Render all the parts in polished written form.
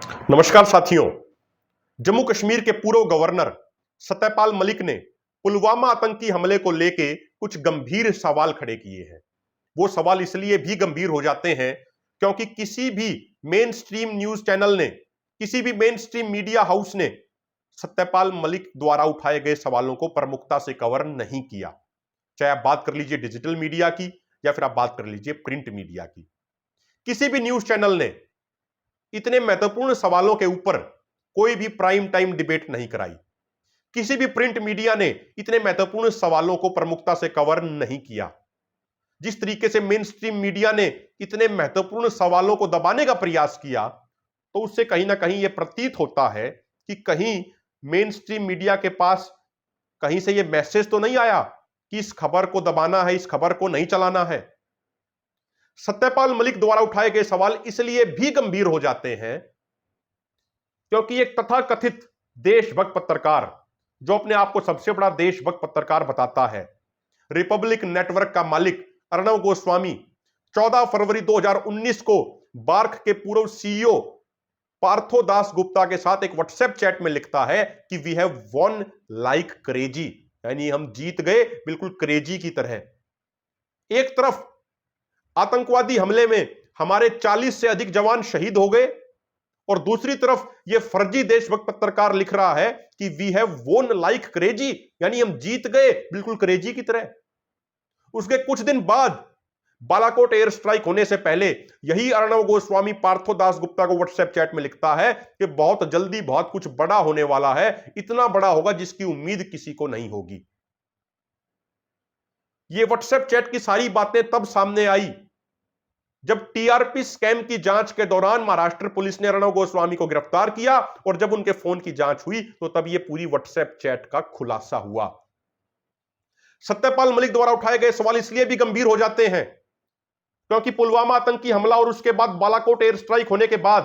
नमस्कार साथियों। जम्मू कश्मीर के पूर्व गवर्नर सत्यपाल मलिक ने पुलवामा आतंकी हमले को लेकर कुछ गंभीर सवाल खड़े किए हैं। वो सवाल इसलिए भी गंभीर हो जाते हैं क्योंकि किसी भी मेन स्ट्रीम न्यूज चैनल ने, किसी भी मेन स्ट्रीम मीडिया हाउस ने सत्यपाल मलिक द्वारा उठाए गए सवालों को प्रमुखता से कवर नहीं किया। चाहे आप बात कर लीजिए डिजिटल मीडिया की या फिर आप बात कर लीजिए प्रिंट मीडिया की। किसी भी न्यूज चैनल ने इतने महत्वपूर्ण सवालों के ऊपर कोई भी प्राइम टाइम डिबेट नहीं कराई। किसी भी प्रिंट मीडिया ने इतने महत्वपूर्ण सवालों को प्रमुखता से कवर नहीं किया। जिस तरीके से मेन स्ट्रीम मीडिया ने इतने महत्वपूर्ण सवालों को दबाने का प्रयास किया, तो उससे कहीं ना कहीं यह प्रतीत होता है कि कहीं मेन स्ट्रीम मीडिया के पास कहीं से यह मैसेज तो नहीं आया कि इस खबर को दबाना है, इस खबर को नहीं चलाना है। सत्यपाल मलिक द्वारा उठाए गए सवाल इसलिए भी गंभीर हो जाते हैं क्योंकि एक तथाकथित देशभक्त पत्रकार, जो अपने आप को सबसे बड़ा देशभक्त पत्रकार बताता है, रिपब्लिक नेटवर्क का मालिक अर्णव गोस्वामी 14 फरवरी 2019 को बार्क के पूर्व सीईओ पार्थो दास गुप्ता के साथ एक व्हाट्सएप चैट में लिखता है कि we have won like crazy, यानी हम जीत गए बिल्कुल क्रेजी की तरह। एक तरफ आतंकवादी हमले में हमारे 40 से अधिक जवान शहीद हो गए और दूसरी तरफ यह फर्जी देशभक्त पत्रकार लिख रहा है कि वी हैव वोन लाइक क्रेजी, यानी हम जीत गए बिल्कुल क्रेजी की तरह। उसके कुछ दिन बाद बालाकोट एयर स्ट्राइक होने से पहले यही अर्णव गोस्वामी पार्थो दास गुप्ता को व्हाट्सएप चैट में लिखता है कि बहुत जल्दी बहुत कुछ बड़ा होने वाला है, इतना बड़ा होगा जिसकी उम्मीद किसी को नहीं होगी। ये व्हाट्सएप चैट की सारी बातें तब सामने आई जब टीआरपी स्कैम की जांच के दौरान महाराष्ट्र पुलिस ने अर्णव गोस्वामी को गिरफ्तार किया और जब उनके फोन की जांच हुई तो तब यह पूरी व्हाट्सएप चैट का खुलासा हुआ। सत्यपाल मलिक द्वारा उठाए गए सवाल इसलिए भी गंभीर हो जाते हैं क्योंकि पुलवामा आतंकी हमला और उसके बाद बालाकोट एयर स्ट्राइक होने के बाद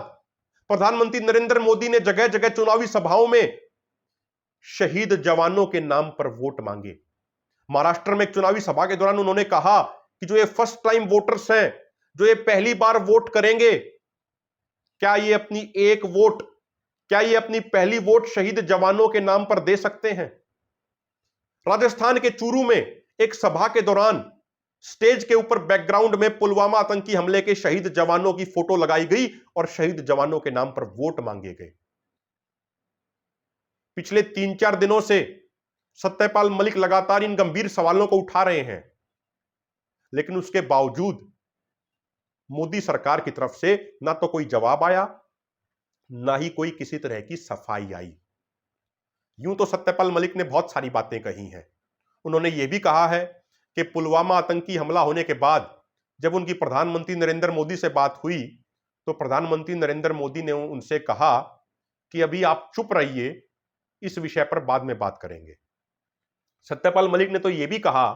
प्रधानमंत्री नरेंद्र मोदी ने जगह जगह चुनावी सभाओं में शहीद जवानों के नाम पर वोट मांगे। महाराष्ट्र में एक चुनावी सभा के दौरान उन्होंने कहा कि जो ये फर्स्ट टाइम वोटर्स हैं, जो ये पहली बार वोट करेंगे, क्या ये अपनी पहली वोट शहीद जवानों के नाम पर दे सकते हैं। राजस्थान के चूरू में एक सभा के दौरान स्टेज के ऊपर बैकग्राउंड में पुलवामा आतंकी हमले के शहीद जवानों की फोटो लगाई गई और शहीद जवानों के नाम पर वोट मांगे गए। पिछले 3-4 दिनों से सत्यपाल मलिक लगातार इन गंभीर सवालों को उठा रहे हैं, लेकिन उसके बावजूद मोदी सरकार की तरफ से ना तो कोई जवाब आया, ना ही कोई किसी तरह की सफाई आई। यूं तो सत्यपाल मलिक ने बहुत सारी बातें कही हैं। उन्होंने यह भी कहा है कि पुलवामा आतंकी हमला होने के बाद जब उनकी प्रधानमंत्री नरेंद्र मोदी से बात हुई तो प्रधानमंत्री नरेंद्र मोदी ने उनसे कहा कि अभी आप चुप रहिए, इस विषय पर बाद में बात करेंगे। सत्यपाल मलिक ने तो यह भी कहा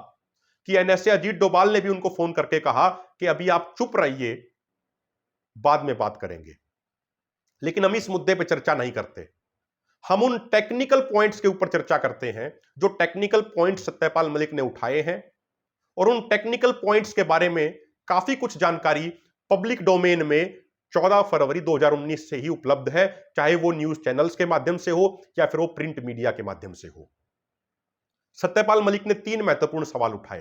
कि एनएसए अजीत डोभाल ने भी उनको फोन करके कहा कि अभी आप चुप रहिए, बाद में बात करेंगे। लेकिन हम इस मुद्दे पर चर्चा नहीं करते, हम उन टेक्निकल पॉइंट्स के ऊपर चर्चा करते हैं जो टेक्निकल पॉइंट्स सत्यपाल मलिक ने उठाए हैं। और उन टेक्निकल पॉइंट्स के बारे में काफी कुछ जानकारी पब्लिक डोमेन में 14 फरवरी 2019 से ही उपलब्ध है, चाहे वो न्यूज चैनल्स के माध्यम से हो या फिर वो प्रिंट मीडिया के माध्यम से हो। सत्यपाल मलिक ने 3 महत्वपूर्ण सवाल उठाए।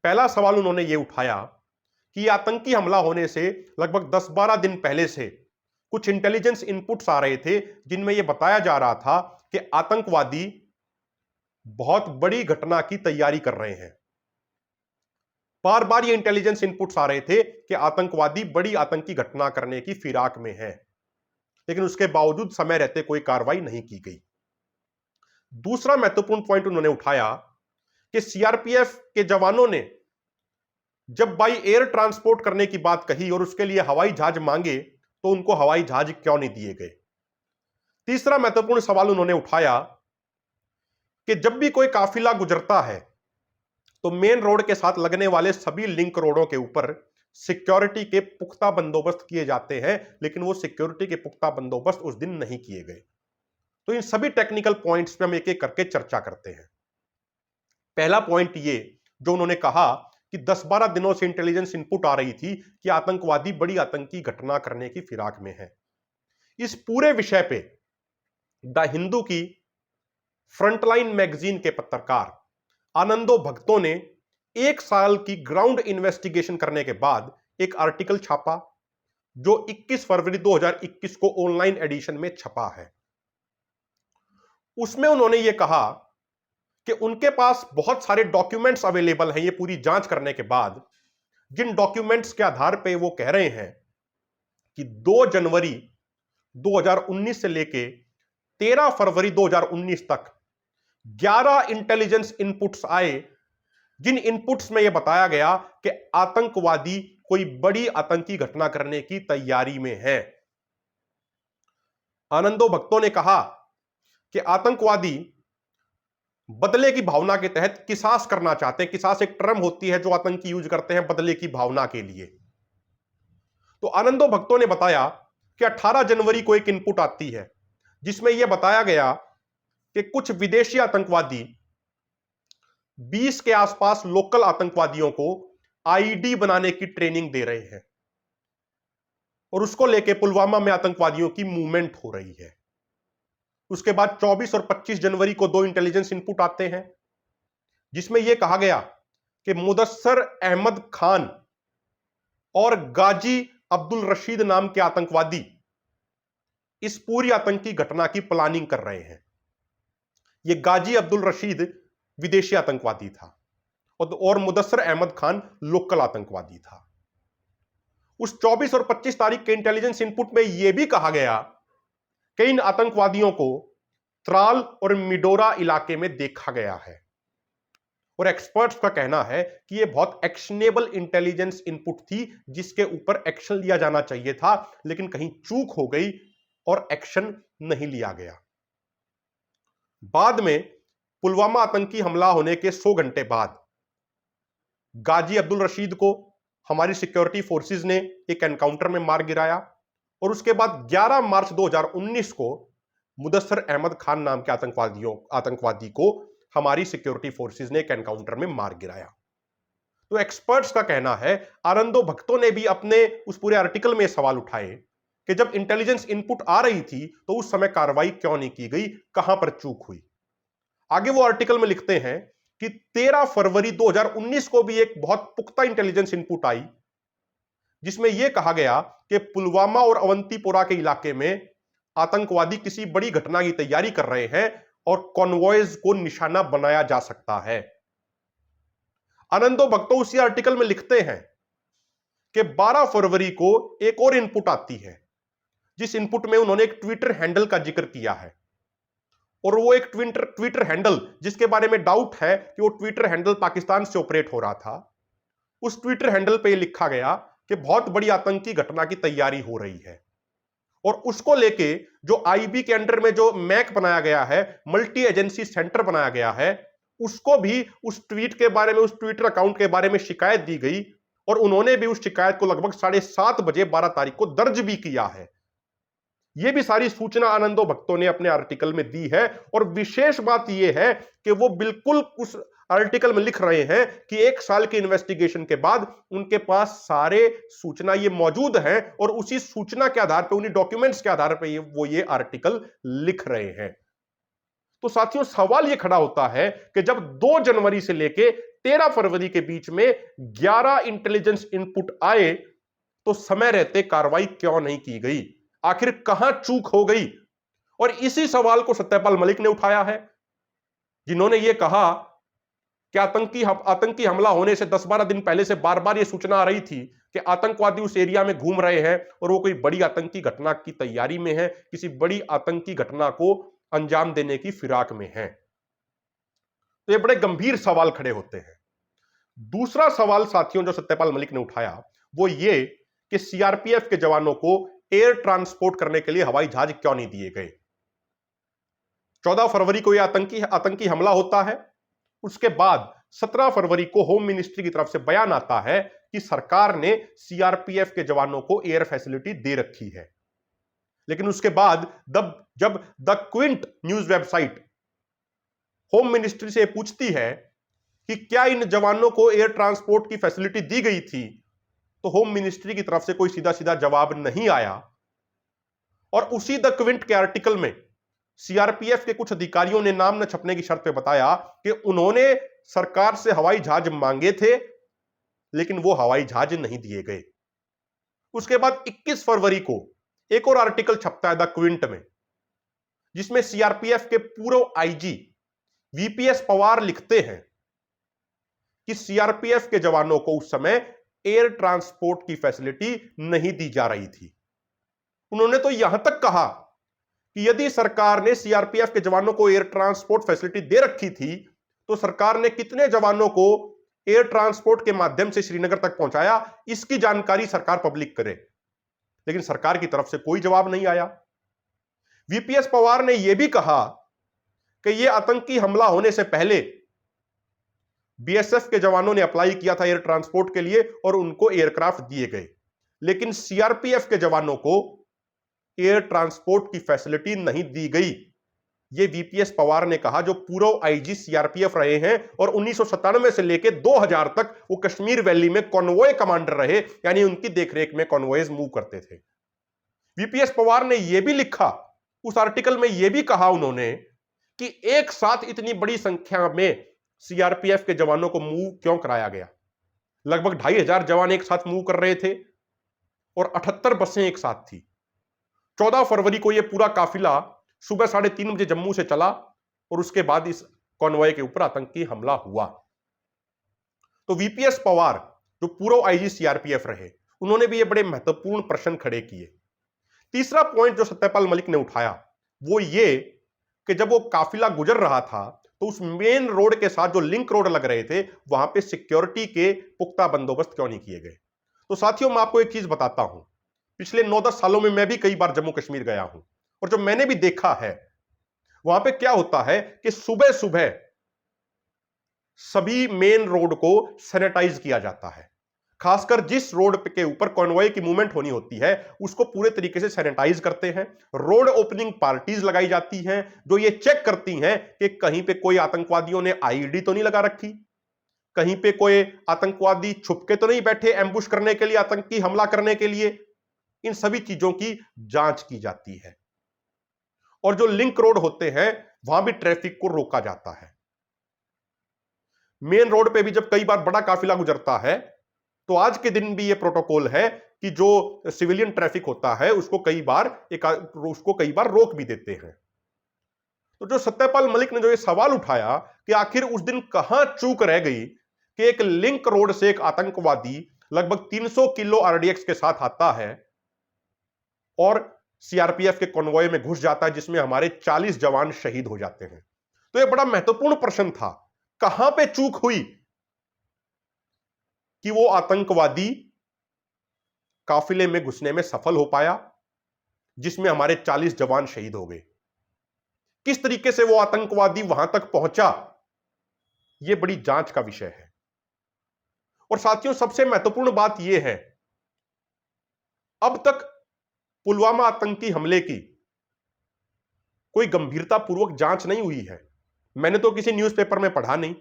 पहला सवाल उन्होंने यह उठाया कि आतंकी हमला होने से लगभग 10-12 दिन पहले से कुछ इंटेलिजेंस इनपुट्स आ रहे थे जिनमें यह बताया जा रहा था कि आतंकवादी बहुत बड़ी घटना की तैयारी कर रहे हैं। बार बार ये इंटेलिजेंस इनपुट्स आ रहे थे कि आतंकवादी बड़ी आतंकी घटना करने की फिराक में है, लेकिन उसके बावजूद समय रहते कोई कार्रवाई नहीं की गई। दूसरा महत्वपूर्ण पॉइंट उन्होंने उठाया कि सीआरपीएफ के जवानों ने जब बाई एयर ट्रांसपोर्ट करने की बात कही और उसके लिए हवाई जहाज मांगे तो उनको हवाई जहाज क्यों नहीं दिए गए। तीसरा महत्वपूर्ण सवाल उन्होंने उठाया कि जब भी कोई काफिला गुजरता है तो मेन रोड के साथ लगने वाले सभी लिंक रोडों के ऊपर सिक्योरिटी के पुख्ता बंदोबस्त किए जाते हैं, लेकिन वो सिक्योरिटी के पुख्ता बंदोबस्त उस दिन नहीं किए गए। तो इन सभी टेक्निकल पॉइंट्स पे हम एक एक करके चर्चा करते हैं। पहला पॉइंट ये जो उन्होंने कहा कि 10-12 दिनों से इंटेलिजेंस इनपुट आ रही थी कि आतंकवादी बड़ी आतंकी घटना करने की फिराक में है। इस पूरे विषय पे द हिंदू की फ्रंटलाइन मैगजीन के पत्रकार आनंदो भक्तों ने 1 साल की ग्राउंड इन्वेस्टिगेशन करने के बाद एक आर्टिकल छापा जो 21 फरवरी 2021 को ऑनलाइन एडिशन में छपा है। उसमें उन्होंने यह कहा कि उनके पास बहुत सारे डॉक्यूमेंट्स अवेलेबल हैं, ये पूरी जांच करने के बाद, जिन डॉक्यूमेंट्स के आधार पे वो कह रहे हैं कि 2 जनवरी 2019 से लेके 13 फरवरी 2019 तक 11 इंटेलिजेंस इनपुट्स आए, जिन इनपुट्स में यह बताया गया कि आतंकवादी कोई बड़ी आतंकी घटना करने की तैयारी में है। आनंदो भक्तों ने कहा कि आतंकवादी बदले की भावना के तहत किसास करना चाहते हैं। किसास एक टर्म होती है जो आतंकी यूज करते हैं बदले की भावना के लिए। तो आनंदो भक्तों ने बताया कि 18 जनवरी को एक इनपुट आती है जिसमें यह बताया गया कि कुछ विदेशी आतंकवादी 20 के आसपास लोकल आतंकवादियों को आईडी बनाने की ट्रेनिंग दे रहे हैं और उसको लेके पुलवामा में आतंकवादियों की मूवमेंट हो रही है। उसके बाद 24 और 25 जनवरी को 2 इंटेलिजेंस इनपुट आते हैं जिसमें यह कहा गया कि मुदस्सर अहमद खान और गाजी अब्दुल रशीद नाम के आतंकवादी इस पूरी आतंकी घटना की प्लानिंग कर रहे हैं। यह गाजी अब्दुल रशीद विदेशी आतंकवादी था और मुदस्सर अहमद खान लोकल आतंकवादी था। उस 24 और 25 तारीख के इंटेलिजेंस इनपुट में यह भी कहा गया कि इन आतंकवादियों को त्राल और मिडोरा इलाके में देखा गया है और एक्सपर्ट्स का कहना है कि यह बहुत एक्शनेबल इंटेलिजेंस इनपुट थी जिसके ऊपर एक्शन लिया जाना चाहिए था, लेकिन कहीं चूक हो गई और एक्शन नहीं लिया गया। बाद में पुलवामा आतंकी हमला होने के 100 घंटे बाद गाजी अब्दुल रशीद को हमारी सिक्योरिटी फोर्सेस ने एक एनकाउंटर में मार गिराया और उसके बाद 11 मार्च 2019 को मुदस्सर अहमद खान नाम के आतंकवादी को हमारी सिक्योरिटी फोर्सेस ने एक एनकाउंटर में मार गिराया। तो एक्सपर्ट्स का कहना है, आनंदो भक्तों ने भी अपने उस पूरे आर्टिकल में सवाल उठाए कि जब इंटेलिजेंस इनपुट आ रही थी तो उस समय कार्रवाई क्यों नहीं की गई, कहां पर चूक हुई। आगे वो आर्टिकल में लिखते हैं कि 13 फरवरी 2019 को भी एक बहुत पुख्ता इंटेलिजेंस इनपुट आई जिसमें यह कहा गया कि पुलवामा और अवंतीपोरा के इलाके में आतंकवादी किसी बड़ी घटना की तैयारी कर रहे हैं और कॉन्वॉयज को निशाना बनाया जा सकता है। आनंदो भक्तों उसी आर्टिकल में लिखते हैं कि 12 फरवरी को एक और इनपुट आती है जिस इनपुट में उन्होंने एक ट्विटर हैंडल का जिक्र किया है और वो एक ट्विटर हैंडल जिसके बारे में डाउट है कि वो ट्विटर हैंडल पाकिस्तान से ऑपरेट हो रहा था। उस ट्विटर हैंडल पे लिखा गया कि बहुत बड़ी आतंकी घटना की तैयारी हो रही है और उसको लेके जो आईबी के अंडर में जो मैक बनाया गया है, मल्टी एजेंसी सेंटर बनाया गया है, उसको भी उस ट्वीट के बारे में, उस ट्विटर अकाउंट के बारे में शिकायत दी गई और उन्होंने भी उस शिकायत को लगभग 7:30 बजे 12 तारीख को दर्ज भी किया है। यह भी सारी सूचना आनंदो भक्तों ने अपने आर्टिकल में दी है और विशेष बात यह है कि वो बिल्कुल उस आर्टिकल में लिख रहे हैं कि 1 साल के इन्वेस्टिगेशन के बाद उनके पास सारे सूचना ये मौजूद हैं और उसी सूचना के आधार पर, उन्हीं डॉक्यूमेंट्स के आधार पर वो ये आर्टिकल लिख रहे हैं। तो साथियों, सवाल ये खड़ा होता है कि जब 2 जनवरी से लेके 13 फरवरी के बीच में 11 इंटेलिजेंस इनपुट आए तो समय रहते कार्रवाई क्यों नहीं की गई, आखिर कहां चूक हो गई। और इसी सवाल को सत्यपाल मलिक ने उठाया है, जिन्होंने यह कहा कि आतंकी हमला होने से 10-12 दिन पहले से बार बार यह सूचना आ रही थी कि आतंकवादी उस एरिया में घूम रहे हैं और वो कोई बड़ी आतंकी घटना की तैयारी में है, किसी बड़ी आतंकी घटना को अंजाम देने की फिराक में है। तो ये बड़े गंभीर सवाल खड़े होते हैं। दूसरा सवाल साथियों जो सत्यपाल मलिक ने उठाया वो ये कि सीआरपीएफ के जवानों को एयर ट्रांसपोर्ट करने के लिए हवाई जहाज क्यों नहीं दिए गए। 14 फरवरी को यह आतंकी हमला होता है। उसके बाद 17 फरवरी को होम मिनिस्ट्री की तरफ से बयान आता है कि सरकार ने सीआरपीएफ के जवानों को एयर फैसिलिटी दे रखी है। लेकिन उसके बाद जब the Quint news website home ministry से पूछती है कि क्या इन जवानों को एयर ट्रांसपोर्ट की फैसिलिटी दी गई थी, तो होम मिनिस्ट्री की तरफ से कोई सीधा सीधा जवाब नहीं आया। और उसी द क्विंट के आर्टिकल में सीआरपीएफ के कुछ अधिकारियों ने नाम न छपने की शर्त पे बताया कि उन्होंने सरकार से हवाई जहाज मांगे थे, लेकिन वो हवाई जहाज नहीं दिए गए। उसके बाद 21 फरवरी को एक और आर्टिकल छपता है द क्विंट में, जिसमें सीआरपीएफ के पूर्व आईजी वीपीएस पवार लिखते हैं कि सीआरपीएफ के जवानों को उस समय एयर ट्रांसपोर्ट की फैसिलिटी नहीं दी जा रही थी। उन्होंने तो यहां तक कहा कि यदि सरकार ने सीआरपीएफ के जवानों को एयर ट्रांसपोर्ट फैसिलिटी दे रखी थी, तो सरकार ने कितने जवानों को एयर ट्रांसपोर्ट के माध्यम से श्रीनगर तक पहुंचाया, इसकी जानकारी सरकार पब्लिक करे। लेकिन सरकार की तरफ से कोई जवाब नहीं आया। वीपीएस पवार ने यह भी कहा कि यह आतंकी हमला होने से पहले बीएसएफ के जवानों ने अप्लाई किया था एयर ट्रांसपोर्ट के लिए और उनको एयरक्राफ्ट दिए गए, लेकिन सीआरपीएफ के जवानों को एयर ट्रांसपोर्ट की फैसिलिटी नहीं दी गई। यह वीपीएस पवार ने कहा, जो पूर्व आईजी सीआरपीएफ रहे हैं और 1997 से लेकर 2000 तक वो कश्मीर वैली में कॉन्वॉय कमांडर रहे, यानी उनकी देखरेख में कॉन्वॉयज मूव करते थे। वीपीएस पवार ने यह भी लिखा, उस आर्टिकल में यह भी कहा उन्होंने कि एक साथ इतनी बड़ी संख्या में सीआरपीएफ के जवानों को मूव क्यों कराया गया। लगभग 2500 जवान एक साथ मूव कर रहे थे और 78 बसें एक साथ थी। 14 फरवरी को यह पूरा काफिला सुबह 3:30 बजे जम्मू से चला और उसके बाद इस कॉन्वॉय के ऊपर आतंकी हमला हुआ। तो वीपीएस पवार, जो पूर्व आईजी सीआरपीएफ रहे, उन्होंने भी ये बड़े महत्वपूर्ण प्रश्न खड़े किए। तीसरा पॉइंट जो सत्यपाल मलिक ने उठाया वो ये कि जब वो काफिला गुजर रहा था तो उस मेन रोड के साथ जो लिंक रोड लग रहे थे, वहां पे सिक्योरिटी के पुख्ता बंदोबस्त क्यों नहीं किए गए। तो साथियों, मैं आपको एक चीज बताता हूं, पिछले 9-10 सालों में मैं भी कई बार जम्मू कश्मीर गया हूं और जो मैंने भी देखा है, वहां पे क्या होता है कि सुबह सुबह सभी मेन रोड को सैनिटाइज किया जाता है। खासकर जिस रोड के ऊपर कॉन्वॉय की मूवमेंट होनी होती है, उसको पूरे तरीके से सैनिटाइज करते हैं। रोड ओपनिंग पार्टीज लगाई जाती हैं जो ये चेक करती हैं कि कहीं पे कोई आतंकवादियों ने आईईडी तो नहीं लगा रखी, कहीं पे कोई आतंकवादी छुपके तो नहीं बैठे एम्बुश करने के लिए, आतंकी हमला करने के लिए। इन सभी चीजों की जांच की जाती है और जो लिंक रोड होते हैं वहां भी ट्रैफिक को रोका जाता है। मेन रोड पे भी जब कई बार बड़ा काफिला गुजरता है तो आज के दिन भी यह प्रोटोकॉल है कि जो सिविलियन ट्रैफिक होता है उसको कई बार रोक भी देते हैं। तो जो सत्यपाल मलिक ने जो ये सवाल उठाया कि आखिर उस दिन कहां चूक रह गई कि एक लिंक रोड से एक आतंकवादी लगभग 300 किलो आरडीएक्स के साथ आता है और सीआरपीएफ के कॉन्वॉय में घुस जाता है, जिसमें हमारे 40 जवान शहीद हो जाते हैं। तो यह बड़ा महत्वपूर्ण प्रश्न था, कहां पे चूक हुई कि वो आतंकवादी काफिले में घुसने में सफल हो पाया, जिसमें हमारे 40 जवान शहीद हो गए। किस तरीके से वो आतंकवादी वहां तक पहुंचा, यह बड़ी जांच का विषय है। और साथियों, सबसे महत्वपूर्ण बात यह है, अब तक पुलवामा आतंकी हमले की कोई गंभीरतापूर्वक जांच नहीं हुई है। मैंने तो किसी न्यूज़पेपर में पढ़ा नहीं,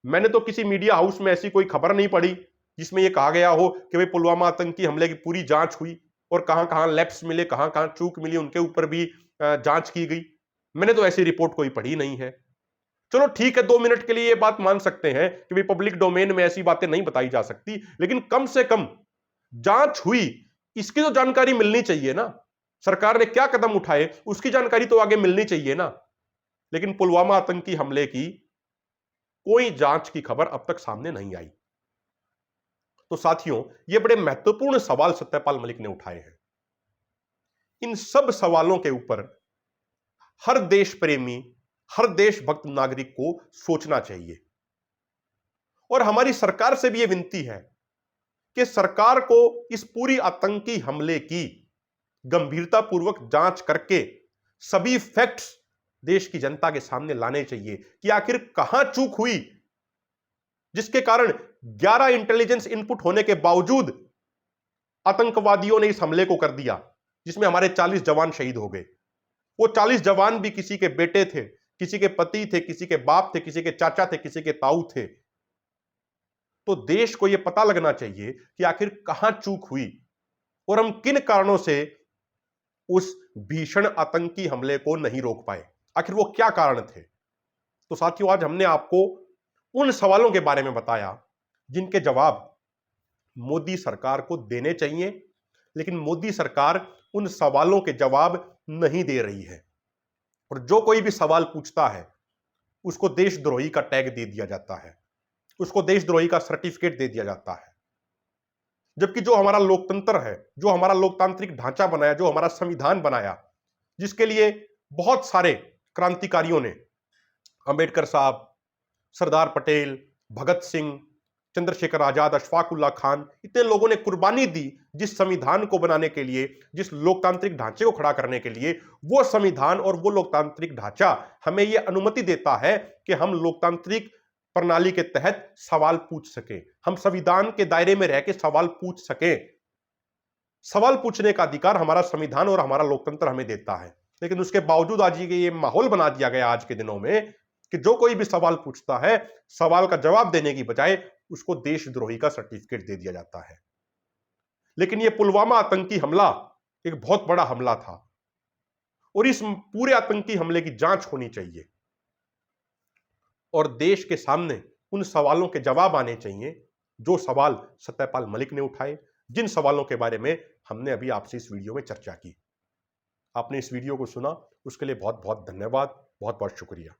मैंने तो किसी मीडिया हाउस में ऐसी कोई खबर नहीं पढ़ी जिसमें यह कहा गया हो कि भाई पुलवामा आतंकी हमले की पूरी जांच हुई और कहां कहां लैप्स मिले, कहां कहां चूक मिली, उनके ऊपर भी जांच की गई। मैंने तो ऐसी रिपोर्ट कोई पढ़ी नहीं है। चलो ठीक है, 2 मिनट के लिए यह बात मान सकते हैं कि भाई पब्लिक डोमेन में ऐसी बातें नहीं बताई जा सकती, लेकिन कम से कम जांच हुई इसकी तो जानकारी मिलनी चाहिए ना। सरकार ने क्या कदम उठाए उसकी जानकारी तो आगे मिलनी चाहिए ना। लेकिन पुलवामा आतंकी हमले की कोई जांच की खबर अब तक सामने नहीं आई। तो साथियों, ये बड़े महत्वपूर्ण सवाल सत्यपाल मलिक ने उठाए हैं। इन सब सवालों के ऊपर हर देश प्रेमी, हर देशभक्त नागरिक को सोचना चाहिए और हमारी सरकार से भी यह विनती है कि सरकार को इस पूरी आतंकी हमले की गंभीरतापूर्वक जांच करके सभी फैक्ट्स देश की जनता के सामने लाने चाहिए कि आखिर कहां चूक हुई, जिसके कारण 11 इंटेलिजेंस इनपुट होने के बावजूद आतंकवादियों ने इस हमले को कर दिया, जिसमें हमारे 40 जवान शहीद हो गए। वो 40 जवान भी किसी के बेटे थे, किसी के पति थे, किसी के बाप थे, किसी के चाचा थे, किसी के ताऊ थे। तो देश को यह पता लगना चाहिए कि आखिर कहां चूक हुई और हम किन कारणों से उस भीषण आतंकी हमले को नहीं रोक पाए? आखिर वो क्या कारण थे? तो साथियों, आज हमने आपको उन सवालों के बारे में बताया जिनके जवाब मोदी सरकार को देने चाहिए, लेकिन मोदी सरकार उन सवालों के जवाब नहीं दे रही है। और जो कोई भी सवाल पूछता है उसको देशद्रोही का टैग दे दिया जाता है, उसको देशद्रोही का सर्टिफिकेट दे दिया जाता है। जबकि जो हमारा लोकतंत्र है, जो हमारा लोकतांत्रिक ढांचा बनाया, जो हमारा संविधान बनाया, जिसके लिए बहुत सारे क्रांतिकारियों ने, अंबेडकर साहब, सरदार पटेल, भगत सिंह, चंद्रशेखर आजाद, अशफाक उल्लाह खान, इतने लोगों ने कुर्बानी दी जिस संविधान को बनाने के लिए, जिस लोकतांत्रिक ढांचे को खड़ा करने के लिए, वो संविधान और वो लोकतांत्रिक ढांचा हमें यह अनुमति देता है कि हम लोकतांत्रिक प्रणाली के तहत सवाल पूछ सकें, हम संविधान के दायरे में रह के सवाल पूछ सकें। सवाल पूछने का अधिकार हमारा संविधान और हमारा लोकतंत्र हमें देता है। लेकिन उसके बावजूद आज ये माहौल बना दिया गया आज के दिनों में कि जो कोई भी सवाल पूछता है, सवाल का जवाब देने की बजाय उसको देशद्रोही का सर्टिफिकेट दे दिया जाता है। लेकिन यह पुलवामा आतंकी हमला एक बहुत बड़ा हमला था और इस पूरे आतंकी हमले की जांच होनी चाहिए और देश के सामने उन सवालों के जवाब आने चाहिए जो सवाल सत्यपाल मलिक ने उठाए, जिन सवालों के बारे में हमने अभी आपसे इस वीडियो में चर्चा की। आपने इस वीडियो को सुना, उसके लिए बहुत बहुत धन्यवाद, बहुत बहुत शुक्रिया।